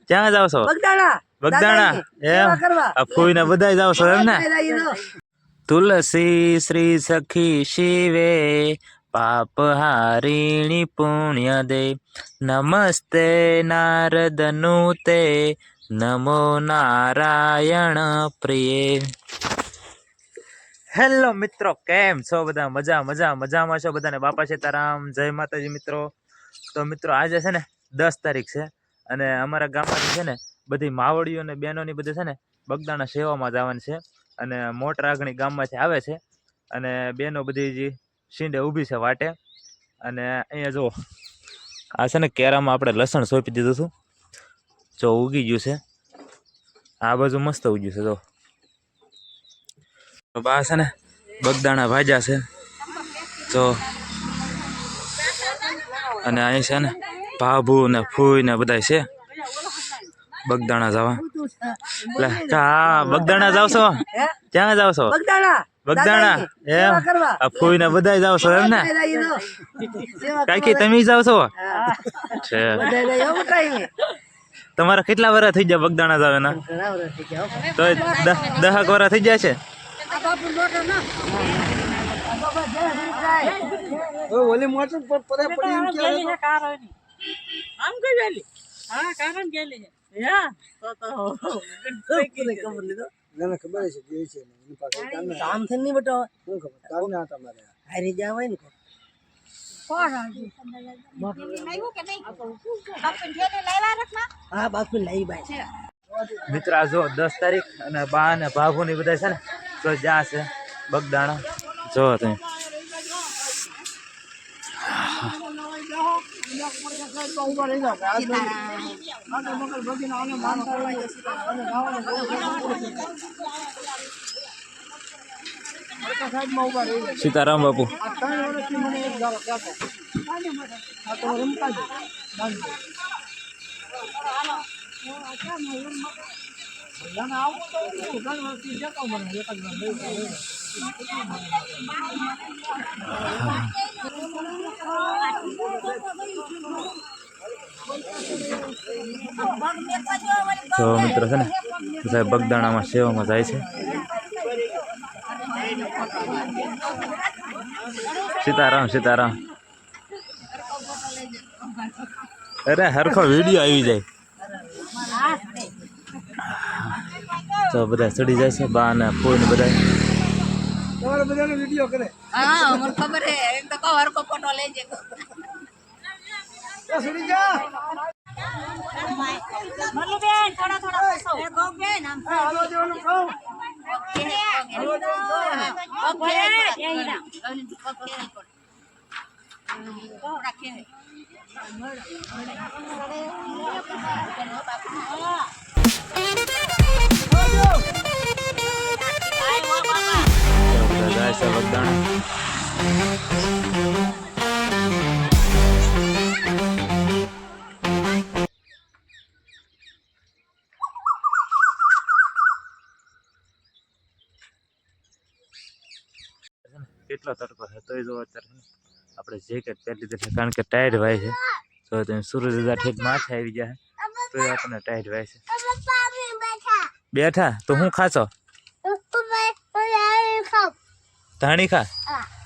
ક્યાં જાવ છો? બગદાણા એમ આ ફૂઈને બધાય જાવ છો એમ ને? તુલસી શ્રી સખી શિવે પાપ હારિણી પુણ્ય દે નમસ્તે નારદ નુતે નમો નારાયણ પ્રિય. હેલો મિત્રો, કેમ છો બધા? મજામાં છો બધાને? બાપા સીતારામ, જય માતાજી મિત્રો. તો મિત્રો આજે છે ને 10 તારીખ છે અને અમારા ગામમાં છે ને બધી માવડીઓ ને બહેનોની બધી છે ને બગદાણા સેવામાં જવાની છે અને મોટ રાગણી ગામમાંથી આવે છે અને બહેનો બધી જે શીંડે ઊભી છે વાટે. અને અહીંયા જો આ છે ને કેરામાં આપણે લસણ સોંપી દીધું હતું, જો ઉગી ગયું છે. આ બાજુ મસ્ત ઉગ્યું છે જો. બા છે ને બગદાણા ભાજ્યા છે જો, અને અહીં છે ને ભાભુ ને ફૂઈ ને બધા છે બગદાણા જવા. હા બગદાણા જાવ છો? ક્યાં જાવ છો? બગદાણા એમ આ ફૂઈ ને બધા જાવ છો એમ ને? કાકી તમે જાવ છો? છે તમારા કેટલા વર્ષ થઈ ગયા બગદાણા જાવ એના? તો 10 વર્ષ થઈ ગયા છે. ઓલી મોટર પર પડી એમ કે આમ કઈ વેલી હા કારણ ગેલી છે યા તો ખબર લીધો ના ખબર છે કે છે એની પાસે કામ થઈ નહીં બટો શું ખબર કામ ના તમારે હારી જાવ ને કોણ હા બાપુ લઈ ભાઈ. મિત્ર આ જો 10 તારીખ અને બા ને ભાભુ ની બધા છે ને તો જ્યાં છે બગદાણા જો તમે. સીતારામ બાપુ. તો મિત્રો છે ને સાહેબ બગદાણામાં સેવામાં જાય છે. સીતારામ સીતારામ. અરે હરખો વિડીયો આવી જાય તો બધા ચડી જાય છે બા ને ફૂઈ ને બધા. તમારે બધાનો વિડિયો કરે હા મને ખબર હે એક તો કહો હરકો ફોટો લેજે તો સુરી જા મલ્લુ બેન થોડા બસો એ ગોગ બેન આમ હાલો દેવાનું કહું હાલો ઓકે એઈના રાખે જાય છે બગદાણા. કેટલો તડકો છે તોય જો અત્યારે આપણે જેકેટ પહેરી લીધું છે કારણ કે ટાયર વાય છે. તો તમે સૂરજ દાદા ઠેક માથે આવી ગયા તો આપણને ટાયર વાય છે. બેઠા તો હું ખાશો? ધાણી ખા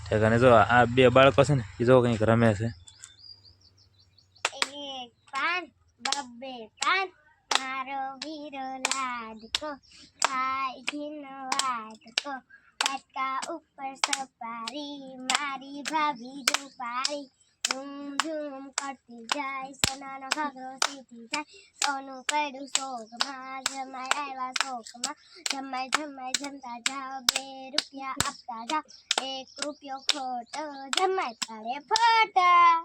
ઠેક. અને જો આ બે બાળકો છે ને એ જો કંઈક રમે છે. મારો વીરો લાડકો ખાય ઘીનો વાડકો પાટકા ઉપર સપારી મારી ભાભી રૂપારી ઝૂમ ઝૂમ કરતી જાય સોનાનો ઘાઘરો સીધી જાય સોનું પડ્યું શોકમાં જમાઈ આવ્યા શોકમાં જમાઈ જમાઈ જમતા જાઓ 2 રૂપિયા આપતા જાઓ 1 રૂપિયો ખોટો જમાઈ પાડે ફોટા.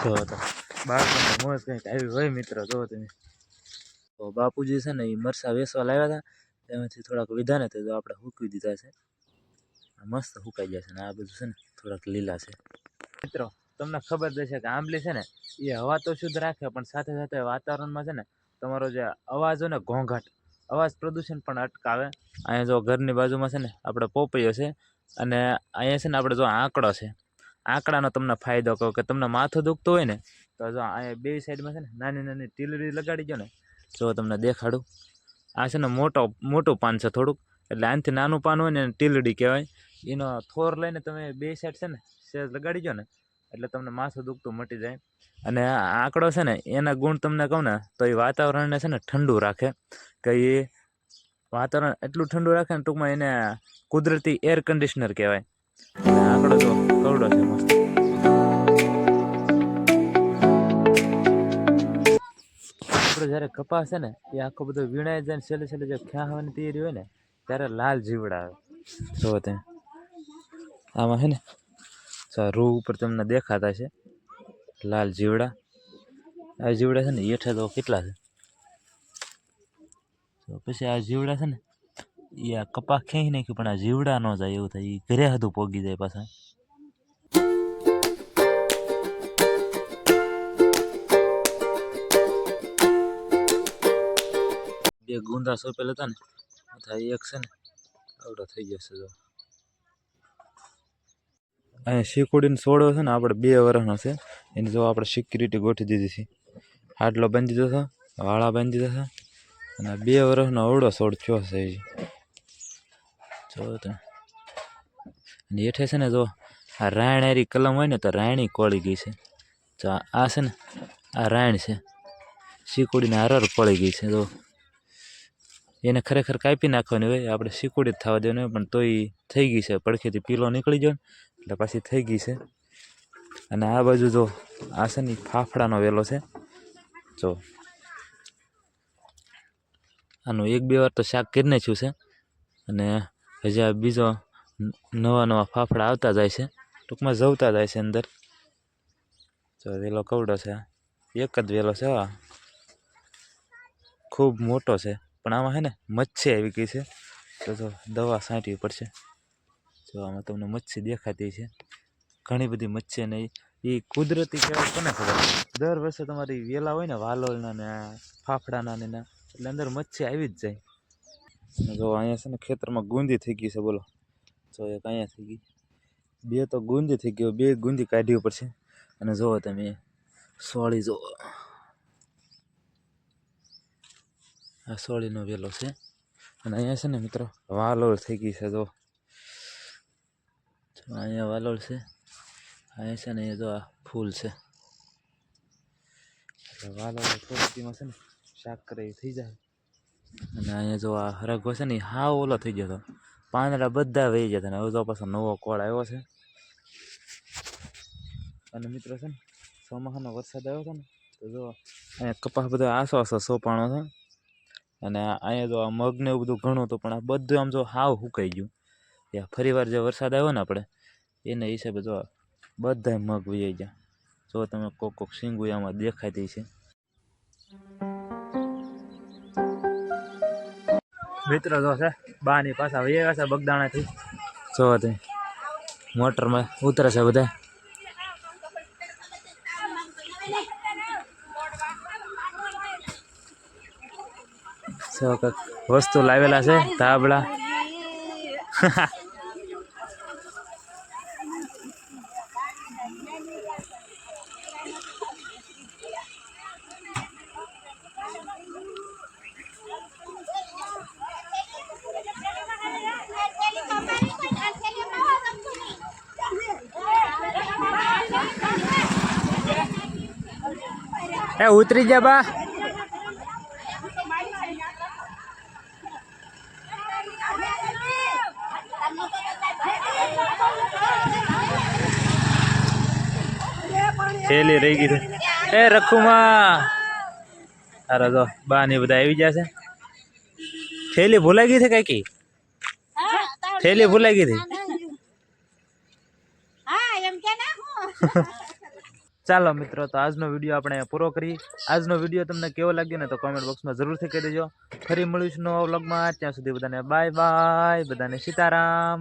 જો તો બાળકોને મોજ કંઈક આવી હોય મિત્રો. જો તમે તો બાપુજી છે ને એ મરસા વેસવા લાવ્યા હતા એમાંથી થોડાક વિધા ને તો આપણે સૂકવી દીધા છે. મસ્ત સુકાઈ ગયા છે ને આ બધું છે ને થોડાક લીલા છે. મિત્રો તમને ખબર જ છે કે આંબલી છે ને એ હવા તો શુદ્ધ રાખે પણ સાથે સાથે વાતાવરણમાં છે ને તમારો જે અવાજ હોય ને ઘોંઘાટ અવાજ પ્રદૂષણ પણ અટકાવે. અહીંયા જો ઘરની બાજુમાં છે ને આપણે પોપૈયો છે અને અહીંયા છે ને આપણે જો આંકડો છે. આંકડાનો તમને ફાયદો કહો કે તમને માથું દુખતું હોય ને તો જો અહીંયા બે સાઈડમાં છે ને નાની નાની ટીલડી લગાડી દો ને, જો તમને દેખાડું. આ છે ને મોટું પાન છે થોડુંક, એટલે આનાથી નાનું પાન હોય ને એને ટીલડી કહેવાય. એનો થોર લઈને તમે બે સાઈડ છે ને સેજ લગાડી દો ને, એટલે તમને માથું દુખતું મટી જાય. અને આ આંકડો છે ને એના ગુણ તમને કહું ને તો એ વાતાવરણને છે ને ઠંડુ રાખે, કે એ વાતાવરણ એટલું ઠંડુ રાખે ને ટૂંકમાં એને કુદરતી એર કન્ડિશનર કહેવાય. અને આંકડો જો કવડો છે મસ્ત. આપણે જ્યારે કપાસ છે ને એ આખો બધો વીણાઈ જાય ને છેલ્લે છેલ્લે જે ખ્યાવાની તૈયારી હોય ને ત્યારે લાલ જીવડા આવે. જો તમે આમાં છે ને રૂ ઉપર તમને દેખાતા છે લાલ જીવડા. આ જીવડા છે ને હેઠા તો કેટલા છે. તો પછી આ જીવડા છે ને એ આ કપાસ ખેંચી નાખ્યું, પણ આ જીવડા ન જાય એવું થાય, એ ઘરે હતું પોગી જાય પાછા. બે ગુંદા સોંપેલા હતા ને, એક છે ને આવડો થઈ જશે. જો અહીંયા શીકુડીનો સોડો છે ને આપણે 2 વર્ષનો છે, એની જો આપણે સિક્યુરિટી ગોઠવી દીધી છે. હાડલો બાંધી દીધો છે, વાળા બાંધી દીધા છે, અને 2 વર્ષનો અવડો સોડ થયો છે. જો તમે અને હેઠે છે ને જો આ રાયણારી કલમ હોય ને તો રાયણી કોળી ગઈ છે. તો આ છે ને આ રાયણ છે, શીકુડીને હરર કોળી ગઈ છે. જો એને ખરેખર કાપી નાખવાની હોય, આપણે શીકુડી જ થવા દેવાની હોય, પણ તોય થઈ ગઈ છે. પડખેથી પીલો નીકળી ગયો ને એટલે પાછી થઈ ગઈ છે. અને આ બાજુ જો આ છે ને ફાફડાનો વેલો છે. જો આનું 1-2 વાર તો શાક કરી નાખ્યું છે, અને હજી આ બીજો નવા ફાફડા આવતા જાય છે, ટૂંકમાં જવતા જાય છે અંદર. જો વેલો કવડો છે, એક જ વેલો છે, ખૂબ મોટો છે. પણ આમાં છે ને મચ્છી આવી ગઈ છે, તો જો દવા છાંટવી પડશે. જો આમાં તમને મચ્છી દેખાતી છે, ઘણી બધી મચ્છી. અને એ કુદરતી કહેવાય કોને ખબર. દર વર્ષે તમારી વેલા હોય ને વાલોળના ને ફાફડાના ને એટલે અંદર મચ્છી આવી જ જાય. અને જો અહીંયા છે ને ખેતરમાં ગુંદી થઈ ગઈ છે. બોલો, જો એક અહીંયા થઈ ગઈ, 2 તો ગુંદી થઈ ગયો, 2 ગુંદી કાઢવી પડશે. અને જુઓ તમે સોળી, જો આ સોળીનો વેલો છે. અને અહીંયા છે ને મિત્રો વાલોળ થઈ ગઈ છે. જો અહીંયા વાલોળ છે, અહીંયા છે ને એ જો આ ફૂલ છે. એટલે વાલોળ થોડીમાં છે ને શાક કરે એ થઈ જાય. અને અહીંયા જો આ હરગવો છે ને એ હાવ ઓલો થઈ ગયો હતો, પાંદડા બધા વહી ગયા હતા. હવે તો પાછો નવો કોળ આવ્યો છે. અને મિત્રો છે ને ચોમાસાનો વરસાદ આવ્યો હતો ને, તો જો અહીંયા કપાસ બધો આસો સોપાણો છે. અને અહીંયા જો આ મગને એવું બધું ઘણું હતું, પણ આ બધું આમ જો હાવ સુકાઈ ગયું. ત્યાં ફરી વાર જે વરસાદ આવ્યો ને આપણે એના હિસાબે જો બધા મગ વહી ગયા. જો તમે કોક શીંગું આમાં દેખાતી છે. મિત્રો જો છે બાની પાછા વહી આવ્યા છે બગદાણાથી. જો તે મોટરમાં ઉતરે છે બધા. વસ્તુ લાવેલા છે ધાબળા. એ ઉતરી જા બા. થેલી રહી ગઈ છે. એ રખુમાં અરે જો બા ને બધા આવી ગયા છે. થેલી ભૂલાઈ ગઈ છે કાકી, થેલી ભૂલાઈ ગઈ હતી. ચાલો મિત્રો, તો આજનો વિડીયો આપણે પૂરો કરીએ. આજનો વિડીયો તમને કેવો લાગ્યો ને તો કોમેન્ટ બોક્સમાં જરૂરથી કહી દેજો. ફરી મળીશું નવા વ્લોગમાં. ત્યાં સુધી બધાને બાય બાય, બધાને સીતારામ.